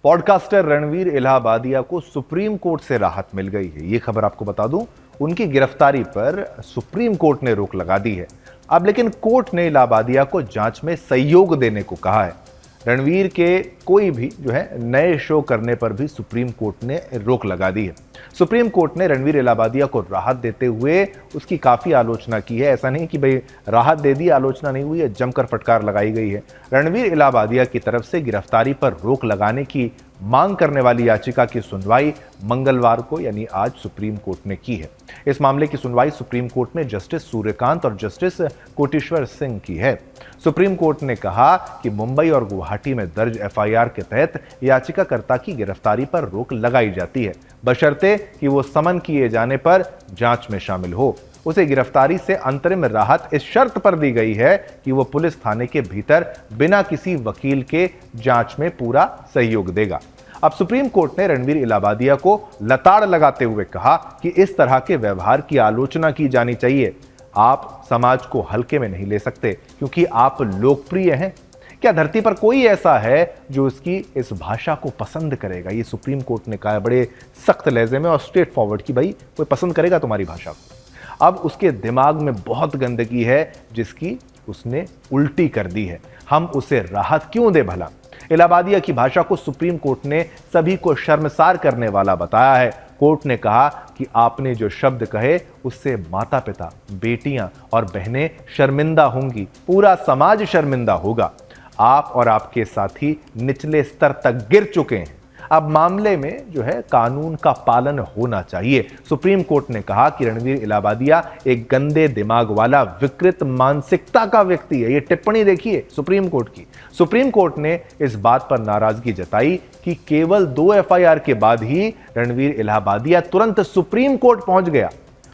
Podcaster Ranveer Allahbadia को supreme court से राहत मिल गई है। ये खबर आपको बता दूं, उनकी गिरफ्तारी पर सुप्रीम कोर्ट ने रोक लगा दी है। अब लेकिन कोर्ट ने इलाहाबादिया को जांच में सहयोग देने को कहा है। रणवीर के कोई भी नए शो करने पर भी सुप्रीम कोर्ट ने रोक लगा दी है। सुप्रीम कोर्ट ने रणवीर इलाहाबादिया को राहत देते हुए उसकी काफी आलोचना की है। ऐसा नहीं कि भाई राहत दे दी, आलोचना नहीं हुई है, जमकर फटकार लगाई गई है। रणवीर इलाहाबादिया की तरफ से गिरफ्तारी पर रोक लगाने की मांग करने वाली याचिका की सुनवाई मंगलवार को यानी आज सुप्रीम कोर्ट ने की है। इस मामले की सुनवाई सुप्रीम कोर्ट में जस्टिस सूर्यकांत और जस्टिस कोटेश्वर सिंह की है। सुप्रीम कोर्ट ने कहा कि मुंबई और गुवाहाटी में दर्ज एफआईआर के तहत याचिकाकर्ता की गिरफ्तारी पर रोक लगाई जाती है, बशर्ते कि वो समन किए जाने पर जांच में शामिल हो। उसे गिरफ्तारी से अंतरिम राहत इस शर्त पर दी गई है कि वो पुलिस थाने के भीतर बिना किसी वकील के जांच में पूरा सहयोग देगा। अब सुप्रीम कोर्ट ने रणवीर इलाहाबादिया को लताड़ लगाते हुए कहा कि इस तरह के व्यवहार की आलोचना की जानी चाहिए। आप समाज को हल्के में नहीं ले सकते क्योंकि आप लोकप्रिय हैं। क्या धरती पर कोई ऐसा है जो उसकी इस भाषा को पसंद करेगा? ये सुप्रीम कोर्ट ने कहा है बड़े सख्त लहजे में और स्ट्रेट फॉरवर्ड कि भाई कोई पसंद करेगा तुम्हारी भाषा को। अब उसके दिमाग में बहुत गंदगी है जिसकी उसने उल्टी कर दी है। हम उसे राहत क्यों दे भला? इलाहाबादिया की भाषा को सुप्रीम कोर्ट ने सभी को शर्मसार करने वाला बताया है। कोर्ट ने कहा कि आपने जो शब्द कहे उससे माता पिता, बेटियां और बहनें शर्मिंदा होंगी, पूरा समाज शर्मिंदा होगा। आप और आपके साथी निचले स्तर तक गिर चुके हैं। अब मामले में कानून का पालन होना चाहिए। सुप्रीम कोर्ट ने कहा कि रणवीर इलाहाबादिया एक गंदे दिमाग वाला विकृत मानसिकता का व्यक्ति है। ये टिप्पणी देखिए सुप्रीम कोर्ट की। सुप्रीम कोर्ट ने इस बात पर नाराजगी जताई कि केवल 2 एफआईआर के बाद ही रणवीर इलाहाबादिया तुरंत सुप्रीम कोर्ट पहुंच गया।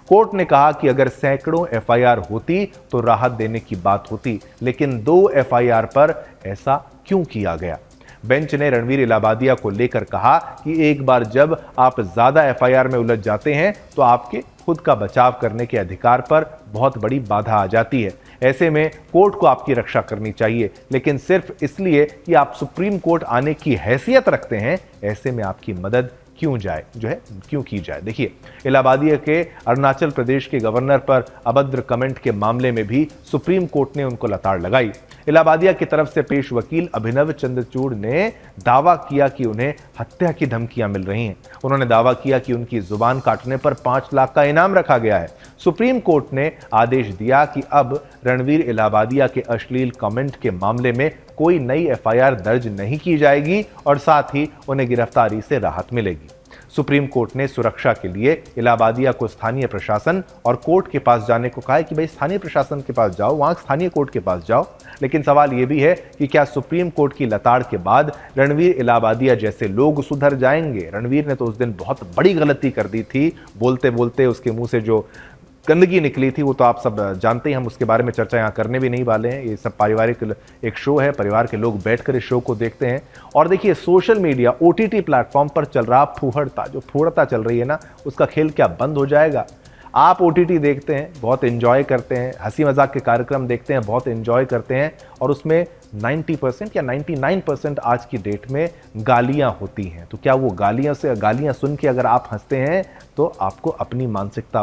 कोर्ट ने कहा कि अगर सैकड़ों एफआईआर होती तो राहत देने की बात होती, लेकिन 2 एफआईआर पर ऐसा क्यों किया गया? बेंच ने रणवीर इलाहाबादिया को लेकर कहा कि एक बार जब आप ज्यादा एफआईआर में उलझ जाते हैं तो आपके खुद का बचाव करने के अधिकार पर बहुत बड़ी बाधा आ जाती है। ऐसे में कोर्ट को आपकी रक्षा करनी चाहिए, लेकिन सिर्फ इसलिए कि आप सुप्रीम कोर्ट आने की हैसियत रखते हैं, ऐसे में आपकी मदद क्यों की जाए? देखिए, इलाहाबादिया के अरुणाचल प्रदेश के गवर्नर पर अभद्र कमेंट के मामले में भी सुप्रीम कोर्ट ने उनको लताड़ लगाई। इलाहाबादिया की तरफ से पेश वकील अभिनव चंद्रचूड़ ने दावा किया कि उन्हें हत्या की धमकियां मिल रही हैं। उन्होंने दावा किया कि उनकी जुबान काटने पर 5 लाख का इनाम रखा गया है। सुप्रीम कोर्ट ने आदेश दिया कि अब रणवीर इलाहाबादिया के अश्लील कमेंट के मामले में कोई नई एफआईआर दर्ज नहीं की जाएगी और साथ ही उन्हें गिरफ्तारी से राहत मिलेगी। सुप्रीम कोर्ट ने सुरक्षा के लिए इलाहाबादिया को स्थानीय प्रशासन और कोर्ट के पास जाने को कहा है कि भाई स्थानीय प्रशासन के पास जाओ, वहां स्थानीय कोर्ट के पास जाओ। लेकिन सवाल यह भी है कि क्या सुप्रीम कोर्ट की लताड़ के बाद रणवीर इलाहाबादिया जैसे लोग सुधर जाएंगे? रणवीर ने तो उस दिन बहुत बड़ी गलती कर दी थी। बोलते बोलते उसके मुंह से जो गंदगी निकली थी वो तो आप सब जानते ही, हम उसके बारे में चर्चा यहाँ करने भी नहीं वाले हैं। ये सब पारिवारिक एक शो है, परिवार के लोग बैठकर इस शो को देखते हैं। और देखिए, सोशल मीडिया ओटीटी प्लेटफॉर्म पर चल रहा फूहड़ता चल रही है ना, उसका खेल क्या बंद हो जाएगा? आप ओटीटी देखते हैं, बहुत एंजॉय करते हैं, हंसी मजाक के कार्यक्रम देखते हैं, बहुत एंजॉय करते हैं, और उसमें 90% या 99% आज की डेट में गालियां होती हैं। तो क्या वो गालियां सुन के अगर आप हंसते हैं तो आपको अपनी मानसिकता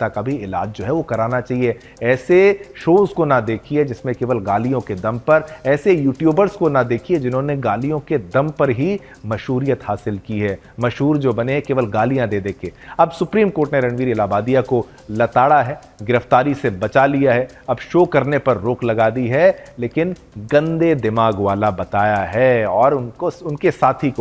का भी इलाज वो कराना चाहिए। ऐसे शोज को ना देखिए जिसमें केवल गालियों के दम पर, ऐसे यूट्यूबर्स को ना देखिए जिन्होंने गालियों के दम पर ही मशहूरियत हासिल की है, मशहूर जो बने केवल गालियां दे के। अब सुप्रीम कोर्ट ने रणवीर इलाहाबादिया को लताड़ा है, गिरफ्तारी से बचा लिया है, अब शो करने पर रोक लगा दी है, लेकिन गंदे दिमाग वाला बताया है और उनके साथी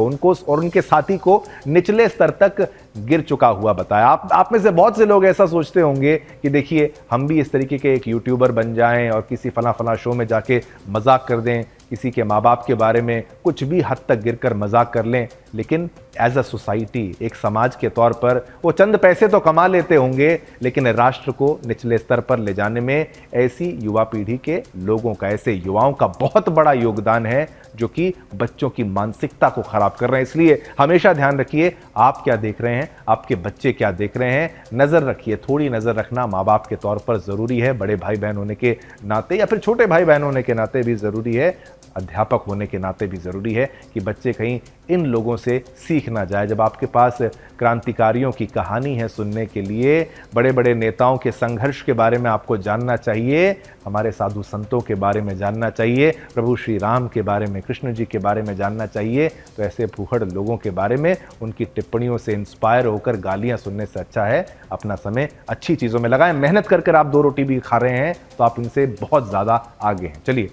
को निचले स्तर तक गिर चुका हुआ बताया। आप में से बहुत से लोग ऐसा सोचते होंगे कि देखिए, हम भी इस तरीके के एक यूट्यूबर बन जाएं और किसी फला शो में जाके मजाक कर दें, किसी के माँ बाप के बारे में कुछ भी हद तक गिरकर मजाक कर लें, लेकिन एज अ सोसाइटी, एक समाज के तौर पर वो चंद पैसे तो कमा लेते होंगे, लेकिन राष्ट्र को निचले स्तर पर ले जाने में ऐसी युवा पीढ़ी के लोगों का, ऐसे युवाओं का बहुत बड़ा योगदान है जो कि बच्चों की मानसिकता को खराब कर रहे हैं। इसलिए हमेशा ध्यान रखिए आप क्या देख रहे हैं, आपके बच्चे क्या देख रहे हैं, नजर रखिए। थोड़ी नजर रखना माँ बाप के तौर पर जरूरी है, बड़े भाई बहन होने के नाते या फिर छोटे भाई बहन होने के नाते भी जरूरी है। अध्यापक होने के नाते भी ज़रूरी है कि बच्चे कहीं इन लोगों से सीख ना जाए। जब आपके पास क्रांतिकारियों की कहानी है सुनने के लिए, बड़े बड़े नेताओं के संघर्ष के बारे में आपको जानना चाहिए, हमारे साधु संतों के बारे में जानना चाहिए, प्रभु श्री राम के बारे में, कृष्ण जी के बारे में जानना चाहिए, तो ऐसे फूहड़ लोगों के बारे में उनकी टिप्पणियों से इंस्पायर होकर गालियां सुनने से अच्छा है अपना समय अच्छी चीज़ों में लगाएं। मेहनत कर आप 2 रोटी भी खा रहे हैं तो आप इनसे बहुत ज़्यादा आगे हैं। चलिए